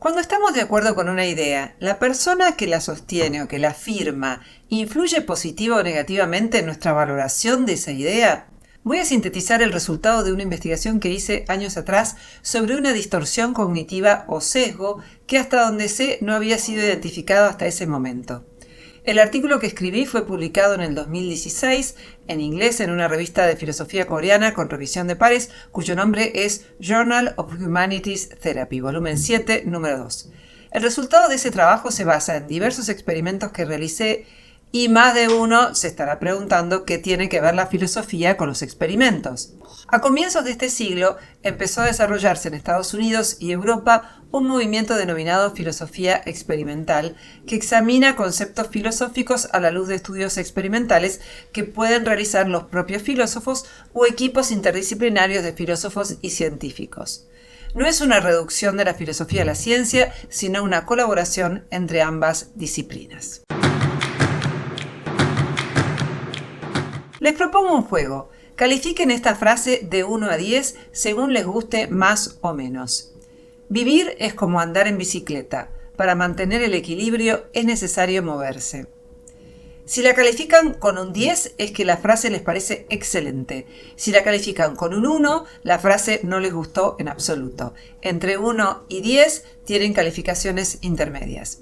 Cuando estamos de acuerdo con una idea, ¿la persona que la sostiene o que la afirma influye positiva o negativamente en nuestra valoración de esa idea? Voy a sintetizar el resultado de una investigación que hice años atrás sobre una distorsión cognitiva o sesgo que hasta donde sé no había sido identificado hasta ese momento. El artículo que escribí fue publicado en el 2016 en inglés en una revista de filosofía coreana con revisión de pares, cuyo nombre es Journal of Humanities Therapy, volumen 7, número 2. El resultado de ese trabajo se basa en diversos experimentos que realicé y más de uno se estará preguntando qué tiene que ver la filosofía con los experimentos. A comienzos de este siglo empezó a desarrollarse en Estados Unidos y Europa un movimiento denominado filosofía experimental que examina conceptos filosóficos a la luz de estudios experimentales que pueden realizar los propios filósofos o equipos interdisciplinarios de filósofos y científicos. No es una reducción de la filosofía a la ciencia, sino una colaboración entre ambas disciplinas. Les propongo un juego. Califiquen esta frase de 1 a 10 según les guste más o menos. Vivir es como andar en bicicleta. Para mantener el equilibrio es necesario moverse. Si la califican con un 10 es que la frase les parece excelente. Si la califican con un 1, la frase no les gustó en absoluto. Entre 1 y 10 tienen calificaciones intermedias.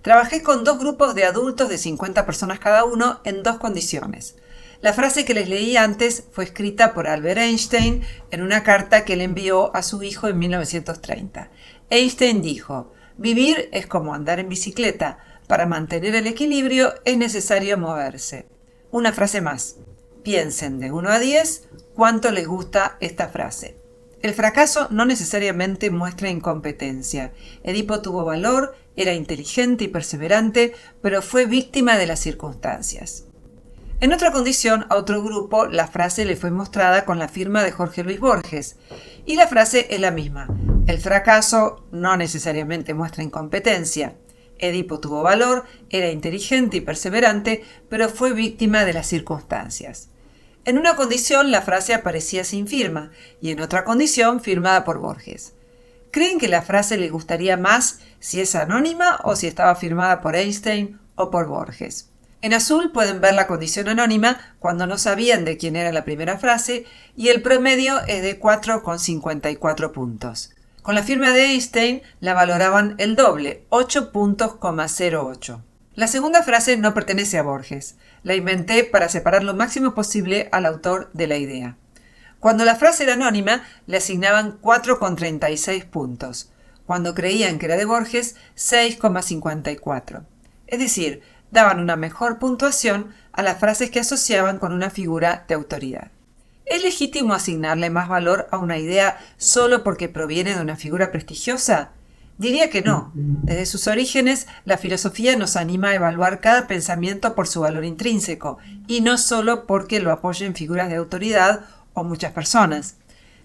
Trabajé con 2 grupos de adultos de 50 personas cada uno en 2 condiciones. La frase que les leí antes fue escrita por Albert Einstein en una carta que le envió a su hijo en 1930. Einstein dijo: «Vivir es como andar en bicicleta. Para mantener el equilibrio es necesario moverse». Una frase más. Piensen de 1 a 10 cuánto les gusta esta frase. El fracaso no necesariamente muestra incompetencia. Edipo tuvo valor, era inteligente y perseverante, pero fue víctima de las circunstancias. En otra condición, a otro grupo, la frase le fue mostrada con la firma de Jorge Luis Borges. Y la frase es la misma. El fracaso no necesariamente muestra incompetencia. Edipo tuvo valor, era inteligente y perseverante, pero fue víctima de las circunstancias. En una condición, la frase aparecía sin firma, y en otra condición, firmada por Borges. ¿Creen que la frase les gustaría más si es anónima o si estaba firmada por Einstein o por Borges? En azul pueden ver la condición anónima cuando no sabían de quién era la primera frase y el promedio es de 4,54 puntos. Con la firma de Einstein la valoraban el doble, 8,08. La segunda frase no pertenece a Borges. La inventé para separar lo máximo posible al autor de la idea. Cuando la frase era anónima le asignaban 4,36 puntos. Cuando creían que era de Borges, 6,54. Es decir, daban una mejor puntuación a las frases que asociaban con una figura de autoridad. ¿Es legítimo asignarle más valor a una idea solo porque proviene de una figura prestigiosa? Diría que no. Desde sus orígenes, la filosofía nos anima a evaluar cada pensamiento por su valor intrínseco, y no solo porque lo apoyen figuras de autoridad o muchas personas.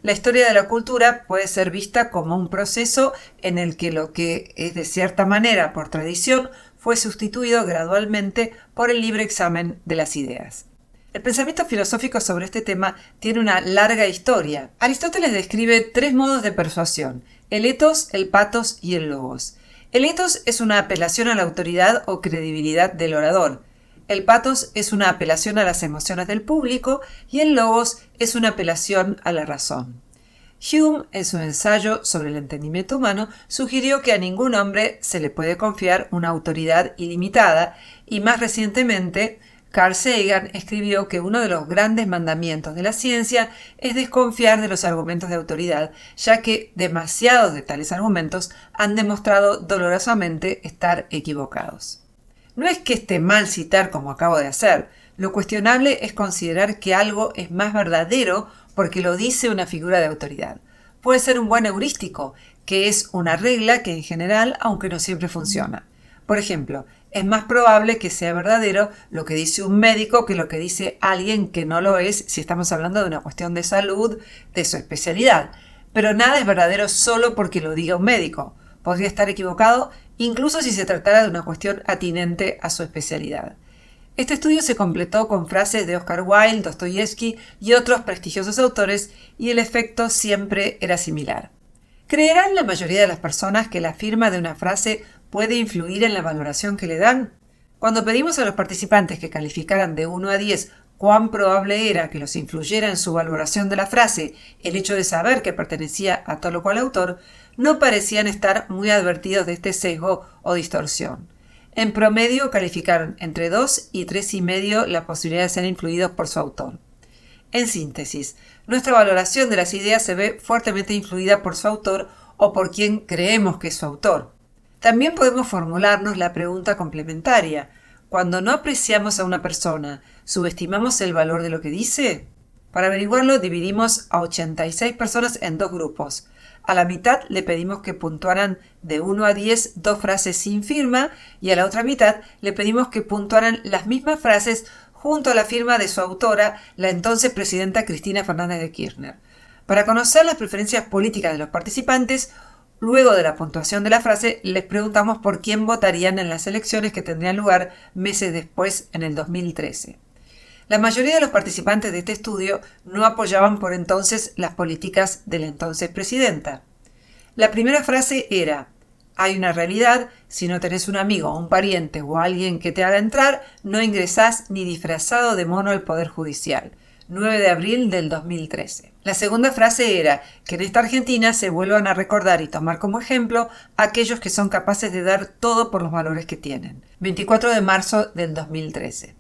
La historia de la cultura puede ser vista como un proceso en el que lo que es de cierta manera por tradición fue sustituido gradualmente por el libre examen de las ideas. El pensamiento filosófico sobre este tema tiene una larga historia. Aristóteles describe 3 modos de persuasión: el ethos, el pathos y el logos. El ethos es una apelación a la autoridad o credibilidad del orador. El pathos es una apelación a las emociones del público y el logos es una apelación a la razón. Hume, en su ensayo sobre el entendimiento humano, sugirió que a ningún hombre se le puede confiar una autoridad ilimitada y más recientemente Carl Sagan escribió que uno de los grandes mandamientos de la ciencia es desconfiar de los argumentos de autoridad, ya que demasiados de tales argumentos han demostrado dolorosamente estar equivocados. No es que esté mal citar como acabo de hacer, lo cuestionable es considerar que algo es más verdadero porque lo dice una figura de autoridad. Puede ser un buen heurístico, que es una regla que en general, aunque no siempre funciona. Por ejemplo, es más probable que sea verdadero lo que dice un médico que lo que dice alguien que no lo es si estamos hablando de una cuestión de salud, de su especialidad. Pero nada es verdadero solo porque lo diga un médico. Podría estar equivocado incluso si se tratara de una cuestión atinente a su especialidad. Este estudio se completó con frases de Oscar Wilde, Dostoyevsky y otros prestigiosos autores y el efecto siempre era similar. ¿Creerán la mayoría de las personas que la firma de una frase puede influir en la valoración que le dan? Cuando pedimos a los participantes que calificaran de 1 a 10 cuán probable era que los influyera en su valoración de la frase el hecho de saber que pertenecía a tal o cual autor, no parecían estar muy advertidos de este sesgo o distorsión. En promedio calificaron entre 2 y 3,5 la posibilidad de ser influidos por su autor. En síntesis, nuestra valoración de las ideas se ve fuertemente influida por su autor o por quien creemos que es su autor. También podemos formularnos la pregunta complementaria. Cuando no apreciamos a una persona, ¿subestimamos el valor de lo que dice? Para averiguarlo, dividimos a 86 personas en dos grupos. A la mitad le pedimos que puntuaran de 1 a 10 dos frases sin firma y a la otra mitad le pedimos que puntuaran las mismas frases junto a la firma de su autora, la entonces presidenta Cristina Fernández de Kirchner. Para conocer las preferencias políticas de los participantes, luego de la puntuación de la frase, les preguntamos por quién votarían en las elecciones que tendrían lugar meses después, en el 2013. La mayoría de los participantes de este estudio no apoyaban por entonces las políticas de la entonces presidenta. La primera frase era: hay una realidad, si no tenés un amigo, un pariente o alguien que te haga entrar, no ingresás ni disfrazado de mono al Poder Judicial. 9 de abril del 2013. La segunda frase era que en esta Argentina se vuelvan a recordar y tomar como ejemplo a aquellos que son capaces de dar todo por los valores que tienen. 24 de marzo del 2013.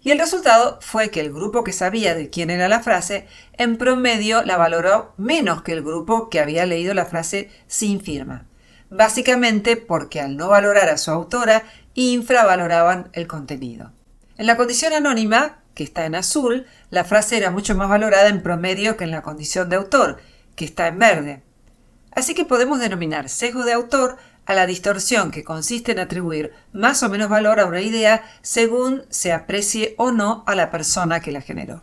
Y el resultado fue que el grupo que sabía de quién era la frase, en promedio la valoró menos que el grupo que había leído la frase sin firma. Básicamente porque al no valorar a su autora, infravaloraban el contenido. En la condición anónima, que está en azul, la frase era mucho más valorada en promedio que en la condición de autor, que está en verde. Así que podemos denominar sesgo de autor a la distorsión que consiste en atribuir más o menos valor a una idea según se aprecie o no a la persona que la generó.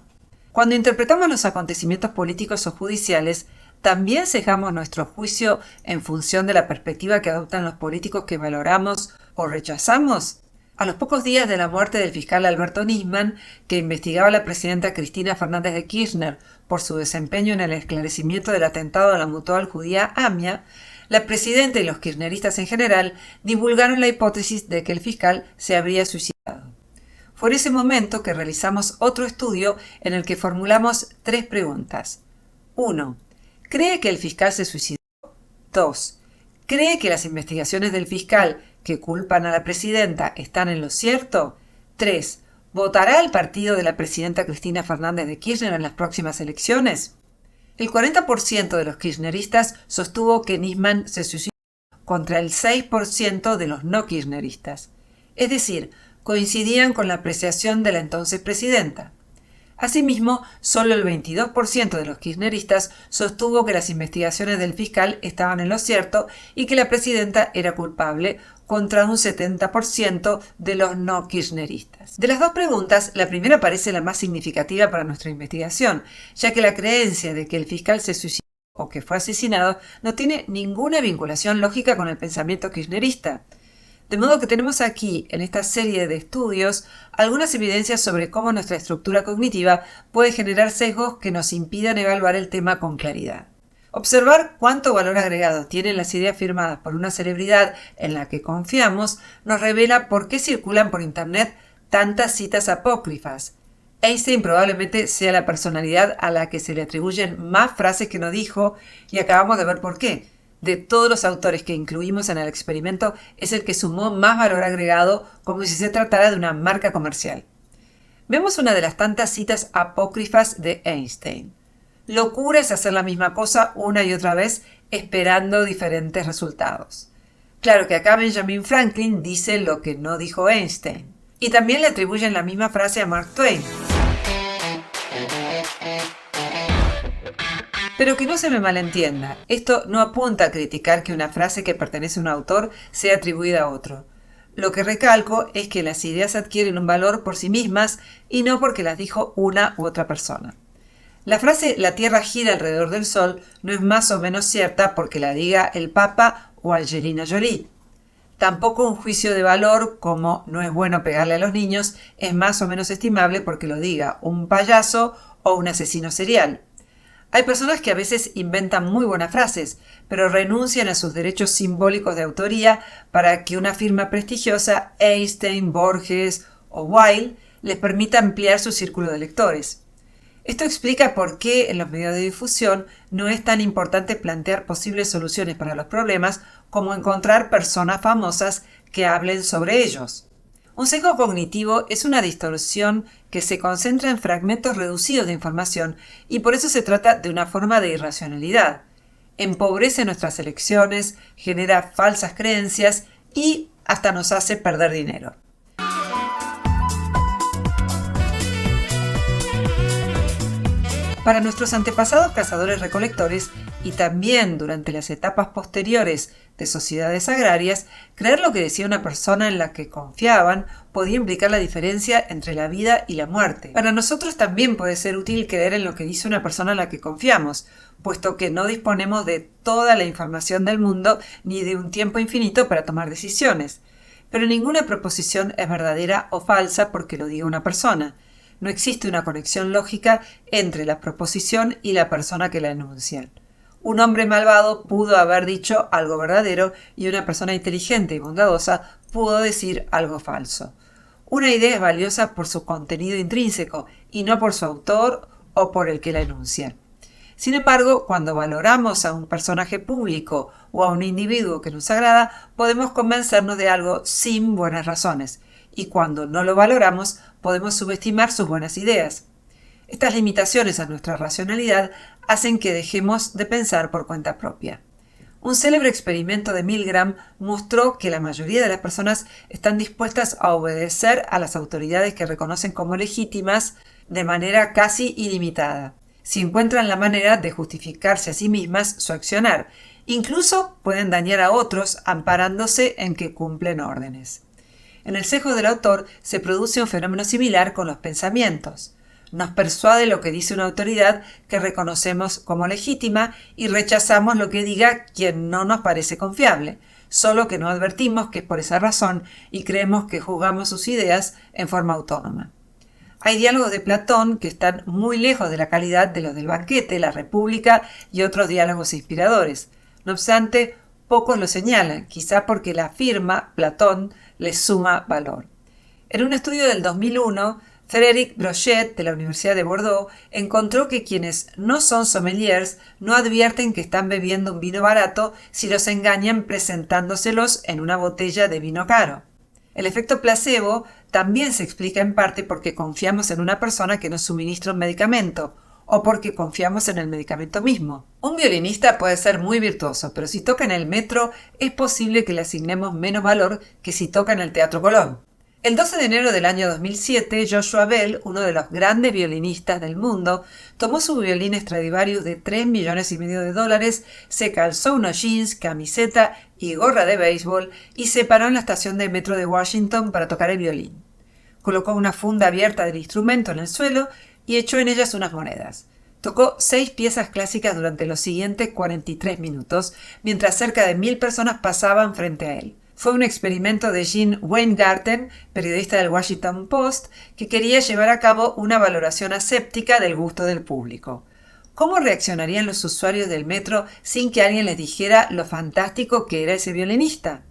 Cuando interpretamos los acontecimientos políticos o judiciales, ¿también sesgamos nuestro juicio en función de la perspectiva que adoptan los políticos que valoramos o rechazamos? A los pocos días de la muerte del fiscal Alberto Nisman, que investigaba a la presidenta Cristina Fernández de Kirchner por su desempeño en el esclarecimiento del atentado a la mutual judía AMIA, la presidenta y los kirchneristas en general divulgaron la hipótesis de que el fiscal se habría suicidado. Fue en ese momento que realizamos otro estudio en el que formulamos 3 preguntas. 1. ¿Cree que el fiscal se suicidó? 2. ¿Cree que las investigaciones del fiscal que culpan a la presidenta están en lo cierto? 3. ¿Votará el partido de la presidenta Cristina Fernández de Kirchner en las próximas elecciones? El 40% de los kirchneristas sostuvo que Nisman se suicidó contra el 6% de los no kirchneristas. Es decir, coincidían con la apreciación de la entonces presidenta. Asimismo, solo el 22% de los kirchneristas sostuvo que las investigaciones del fiscal estaban en lo cierto y que la presidenta era culpable, contra un 70% de los no kirchneristas. De las dos preguntas, la primera parece la más significativa para nuestra investigación, ya que la creencia de que el fiscal se suicidó o que fue asesinado no tiene ninguna vinculación lógica con el pensamiento kirchnerista. De modo que tenemos aquí, en esta serie de estudios, algunas evidencias sobre cómo nuestra estructura cognitiva puede generar sesgos que nos impidan evaluar el tema con claridad. Observar cuánto valor agregado tienen las ideas firmadas por una celebridad en la que confiamos nos revela por qué circulan por Internet tantas citas apócrifas. Einstein probablemente sea la personalidad a la que se le atribuyen más frases que no dijo y acabamos de ver por qué. De todos los autores que incluimos en el experimento, es el que sumó más valor agregado, como si se tratara de una marca comercial. Vemos una de las tantas citas apócrifas de Einstein. Locura es hacer la misma cosa una y otra vez, esperando diferentes resultados. Claro que acá Benjamin Franklin dice lo que no dijo Einstein. Y también le atribuyen la misma frase a Mark Twain. Pero que no se me malentienda, esto no apunta a criticar que una frase que pertenece a un autor sea atribuida a otro. Lo que recalco es que las ideas adquieren un valor por sí mismas y no porque las dijo una u otra persona. La frase «la Tierra gira alrededor del Sol» no es más o menos cierta porque la diga el Papa o Angelina Jolie. Tampoco un juicio de valor como «no es bueno pegarle a los niños» es más o menos estimable porque lo diga un payaso o un asesino serial. Hay personas que a veces inventan muy buenas frases, pero renuncian a sus derechos simbólicos de autoría para que una firma prestigiosa, Einstein, Borges o Wilde, les permita ampliar su círculo de lectores. Esto explica por qué en los medios de difusión no es tan importante plantear posibles soluciones para los problemas como encontrar personas famosas que hablen sobre ellos. Un sesgo cognitivo es una distorsión que se concentra en fragmentos reducidos de información y por eso se trata de una forma de irracionalidad. Empobrece nuestras elecciones, genera falsas creencias y hasta nos hace perder dinero. Para nuestros antepasados cazadores-recolectores y también durante las etapas posteriores de sociedades agrarias, creer lo que decía una persona en la que confiaban podía implicar la diferencia entre la vida y la muerte. Para nosotros también puede ser útil creer en lo que dice una persona en la que confiamos, puesto que no disponemos de toda la información del mundo ni de un tiempo infinito para tomar decisiones. Pero ninguna proposición es verdadera o falsa porque lo diga una persona. No existe una conexión lógica entre la proposición y la persona que la enuncia. Un hombre malvado pudo haber dicho algo verdadero y una persona inteligente y bondadosa pudo decir algo falso. Una idea es valiosa por su contenido intrínseco y no por su autor o por el que la enuncia. Sin embargo, cuando valoramos a un personaje público o a un individuo que nos agrada, podemos convencernos de algo sin buenas razones. Y cuando no lo valoramos, podemos subestimar sus buenas ideas. Estas limitaciones a nuestra racionalidad hacen que dejemos de pensar por cuenta propia. Un célebre experimento de Milgram mostró que la mayoría de las personas están dispuestas a obedecer a las autoridades que reconocen como legítimas de manera casi ilimitada, si encuentran la manera de justificarse a sí mismas su accionar. Incluso pueden dañar a otros amparándose en que cumplen órdenes. En el sesgo del autor se produce un fenómeno similar con los pensamientos. Nos persuade lo que dice una autoridad que reconocemos como legítima y rechazamos lo que diga quien no nos parece confiable, solo que no advertimos que es por esa razón y creemos que juzgamos sus ideas en forma autónoma. Hay diálogos de Platón que están muy lejos de la calidad de los del Banquete, La República y otros diálogos inspiradores. No obstante, pocos lo señalan, quizá porque la firma, Platón, les suma valor. En un estudio del 2001, Frédéric Brochet, de la Universidad de Bordeaux, encontró que quienes no son sommeliers no advierten que están bebiendo un vino barato si los engañan presentándoselos en una botella de vino caro. El efecto placebo también se explica en parte porque confiamos en una persona que nos suministra un medicamento, o porque confiamos en el medicamento mismo. Un violinista puede ser muy virtuoso, pero si toca en el metro es posible que le asignemos menos valor que si toca en el Teatro Colón. El 12 de enero del año 2007, Joshua Bell, uno de los grandes violinistas del mundo, tomó su violín Stradivarius de $3,5 millones, se calzó unos jeans, camiseta y gorra de béisbol y se paró en la estación de metro de Washington para tocar el violín. Colocó una funda abierta del instrumento en el suelo y echó en ellas unas monedas. Tocó 6 piezas clásicas durante los siguientes 43 minutos, mientras cerca de 1,000 personas pasaban frente a él. Fue un experimento de Gene Weingarten, periodista del Washington Post, que quería llevar a cabo una valoración aséptica del gusto del público. ¿Cómo reaccionarían los usuarios del metro sin que alguien les dijera lo fantástico que era ese violinista?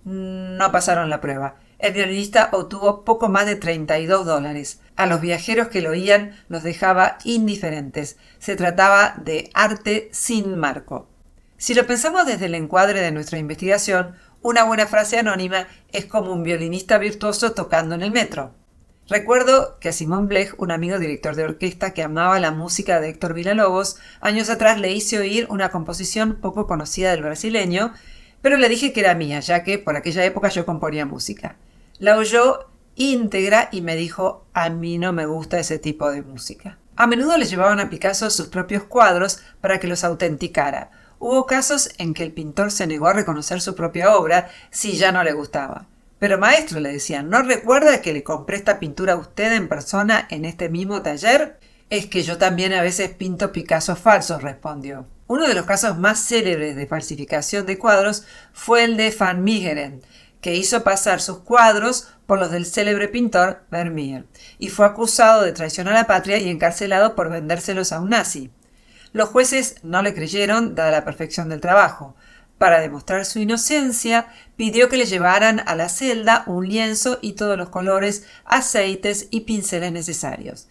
No pasaron la prueba. El violinista obtuvo poco más de $32. A los viajeros que lo oían los dejaba indiferentes. Se trataba de arte sin marco. Si lo pensamos desde el encuadre de nuestra investigación, una buena frase anónima es como un violinista virtuoso tocando en el metro. Recuerdo que a Simón Blech, un amigo director de orquesta que amaba la música de Héctor Villalobos, años atrás le hice oír una composición poco conocida del brasileño, pero le dije que era mía, ya que por aquella época yo componía música. La oyó íntegra y me dijo: a mí no me gusta ese tipo de música. A menudo le llevaban a Picasso sus propios cuadros para que los autenticara. Hubo casos en que el pintor se negó a reconocer su propia obra si ya no le gustaba. Pero maestro, le decían, ¿no recuerda que le compré esta pintura a usted en persona en este mismo taller? Es que yo también a veces pinto Picassos falsos, respondió. Uno de los casos más célebres de falsificación de cuadros fue el de Van Meegeren, que hizo pasar sus cuadros por los del célebre pintor Vermeer, y fue acusado de traición a la patria y encarcelado por vendérselos a un nazi. Los jueces no le creyeron, dada la perfección del trabajo. Para demostrar su inocencia, pidió que le llevaran a la celda un lienzo y todos los colores, aceites y pinceles necesarios.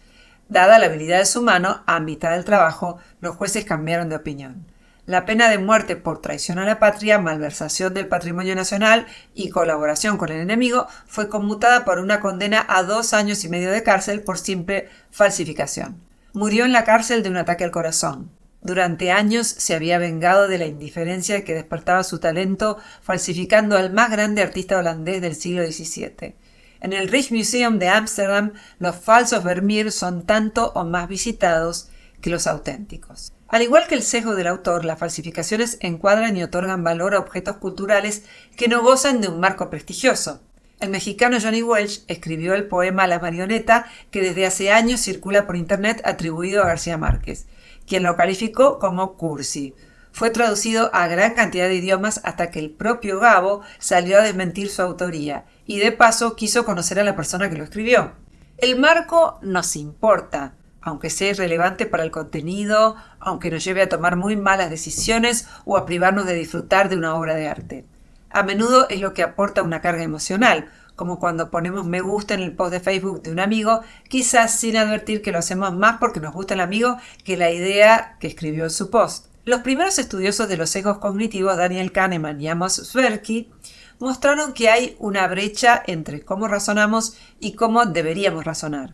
Dada la habilidad de su mano, a mitad del trabajo, los jueces cambiaron de opinión. La pena de muerte por traición a la patria, malversación del patrimonio nacional y colaboración con el enemigo fue conmutada por una condena a 2 años y medio de cárcel por simple falsificación. Murió en la cárcel de un ataque al corazón. Durante años se había vengado de la indiferencia que despertaba su talento falsificando al más grande artista holandés del siglo XVII. En el Rijksmuseum de Ámsterdam, los falsos Vermeer son tanto o más visitados que los auténticos. Al igual que el sesgo del autor, las falsificaciones encuadran y otorgan valor a objetos culturales que no gozan de un marco prestigioso. El mexicano Johnny Welch escribió el poema La marioneta, que desde hace años circula por internet atribuido a García Márquez, quien lo calificó como cursi. Fue traducido a gran cantidad de idiomas hasta que el propio Gabo salió a desmentir su autoría y de paso quiso conocer a la persona que lo escribió. El marco nos importa, aunque sea irrelevante para el contenido, aunque nos lleve a tomar muy malas decisiones o a privarnos de disfrutar de una obra de arte. A menudo es lo que aporta una carga emocional, como cuando ponemos me gusta en el post de Facebook de un amigo, quizás sin advertir que lo hacemos más porque nos gusta el amigo que la idea que escribió en su post. Los primeros estudiosos de los sesgos cognitivos, Daniel Kahneman y Amos Tversky, mostraron que hay una brecha entre cómo razonamos y cómo deberíamos razonar.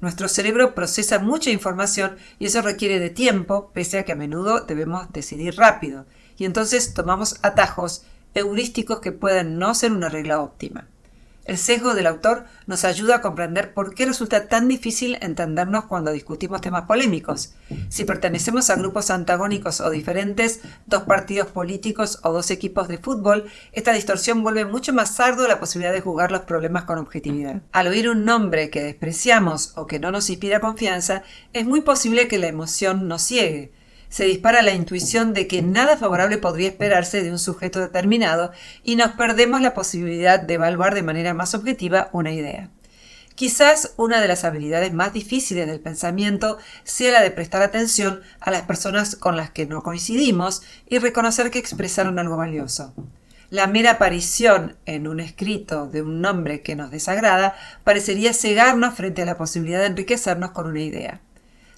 Nuestro cerebro procesa mucha información y eso requiere de tiempo, pese a que a menudo debemos decidir rápido, y entonces tomamos atajos heurísticos que pueden no ser una regla óptima. El sesgo del autor nos ayuda a comprender por qué resulta tan difícil entendernos cuando discutimos temas polémicos. Si pertenecemos a grupos antagónicos o diferentes, 2 partidos políticos o 2 equipos de fútbol, esta distorsión vuelve mucho más arduo la posibilidad de jugar los problemas con objetividad. Al oír un nombre que despreciamos o que no nos inspira confianza, es muy posible que la emoción nos ciegue. Se dispara la intuición de que nada favorable podría esperarse de un sujeto determinado y nos perdemos la posibilidad de evaluar de manera más objetiva una idea. Quizás una de las habilidades más difíciles del pensamiento sea la de prestar atención a las personas con las que no coincidimos y reconocer que expresaron algo valioso. La mera aparición en un escrito de un nombre que nos desagrada parecería cegarnos frente a la posibilidad de enriquecernos con una idea.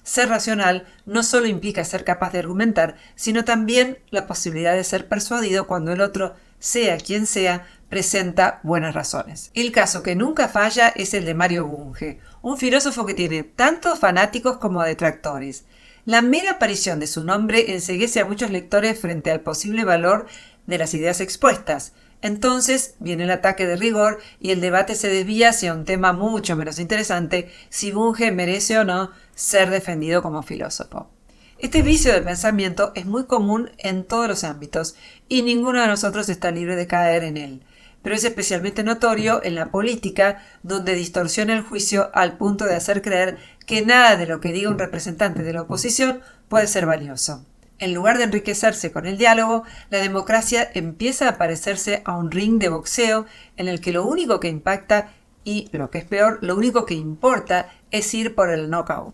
Ser racional no solo implica ser capaz de argumentar, sino también la posibilidad de ser persuadido cuando el otro, sea quien sea, presenta buenas razones. El caso que nunca falla es el de Mario Bunge, un filósofo que tiene tanto fanáticos como detractores. La mera aparición de su nombre enceguece a muchos lectores frente al posible valor de las ideas expuestas. Entonces viene el ataque de rigor y el debate se desvía hacia un tema mucho menos interesante, si Bunge merece o no ser defendido como filósofo. Este vicio del pensamiento es muy común en todos los ámbitos y ninguno de nosotros está libre de caer en él, pero es especialmente notorio en la política, donde distorsiona el juicio al punto de hacer creer que nada de lo que diga un representante de la oposición puede ser valioso. En lugar de enriquecerse con el diálogo, la democracia empieza a parecerse a un ring de boxeo en el que lo único que impacta y, lo que es peor, lo único que importa es ir por el knockout.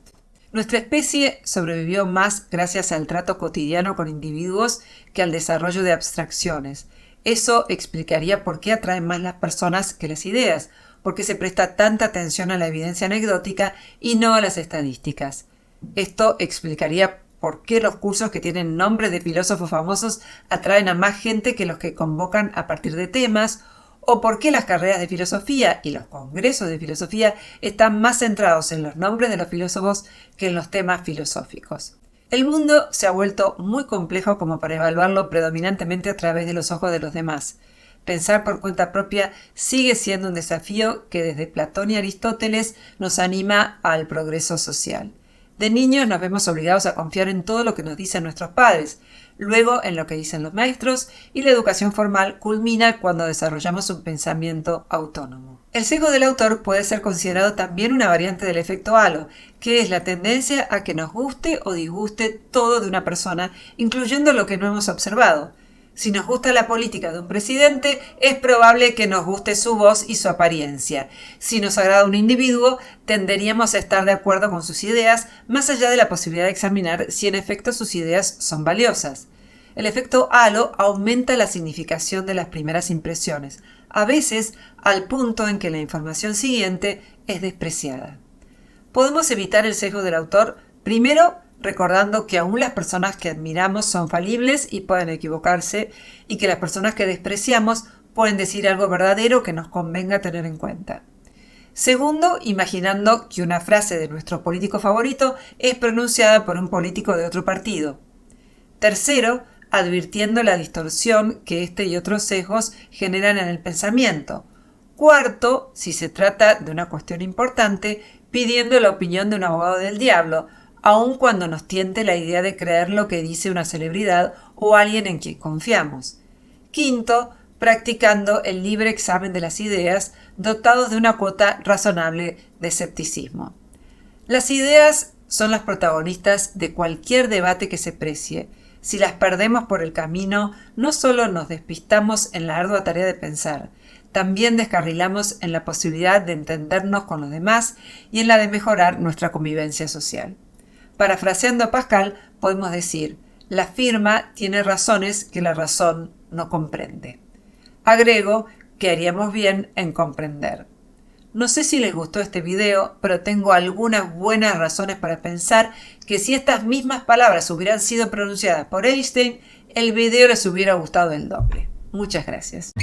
Nuestra especie sobrevivió más gracias al trato cotidiano con individuos que al desarrollo de abstracciones. Eso explicaría por qué atraen más las personas que las ideas, porque se presta tanta atención a la evidencia anecdótica y no a las estadísticas. Esto explicaría por qué los cursos que tienen nombres de filósofos famosos atraen a más gente que los que convocan a partir de temas, o por qué las carreras de filosofía y los congresos de filosofía están más centrados en los nombres de los filósofos que en los temas filosóficos. El mundo se ha vuelto muy complejo como para evaluarlo predominantemente a través de los ojos de los demás. Pensar por cuenta propia sigue siendo un desafío que desde Platón y Aristóteles nos anima al progreso social. De niños nos vemos obligados a confiar en todo lo que nos dicen nuestros padres, luego en lo que dicen los maestros, y la educación formal culmina cuando desarrollamos un pensamiento autónomo. El sesgo del autor puede ser considerado también una variante del efecto halo, que es la tendencia a que nos guste o disguste todo de una persona, incluyendo lo que no hemos observado. Si nos gusta la política de un presidente, es probable que nos guste su voz y su apariencia. Si nos agrada un individuo, tenderíamos a estar de acuerdo con sus ideas, más allá de la posibilidad de examinar si en efecto sus ideas son valiosas. El efecto halo aumenta la significación de las primeras impresiones, a veces al punto en que la información siguiente es despreciada. Podemos evitar el sesgo del autor, primero recordando que aún las personas que admiramos son falibles y pueden equivocarse, y que las personas que despreciamos pueden decir algo verdadero que nos convenga tener en cuenta. Segundo, imaginando que una frase de nuestro político favorito es pronunciada por un político de otro partido. Tercero, advirtiendo la distorsión que este y otros sesgos generan en el pensamiento. Cuarto, si se trata de una cuestión importante, pidiendo la opinión de un abogado del diablo, aun cuando nos tiente la idea de creer lo que dice una celebridad o alguien en quien confiamos. Quinto, practicando el libre examen de las ideas, dotados de una cuota razonable de escepticismo. Las ideas son las protagonistas de cualquier debate que se precie. Si las perdemos por el camino, no solo nos despistamos en la ardua tarea de pensar, también descarrilamos en la posibilidad de entendernos con los demás y en la de mejorar nuestra convivencia social. Parafraseando a Pascal, podemos decir, la firma tiene razones que la razón no comprende. Agrego que haríamos bien en comprender. No sé si les gustó este video, pero tengo algunas buenas razones para pensar que si estas mismas palabras hubieran sido pronunciadas por Einstein, el video les hubiera gustado el doble. Muchas gracias.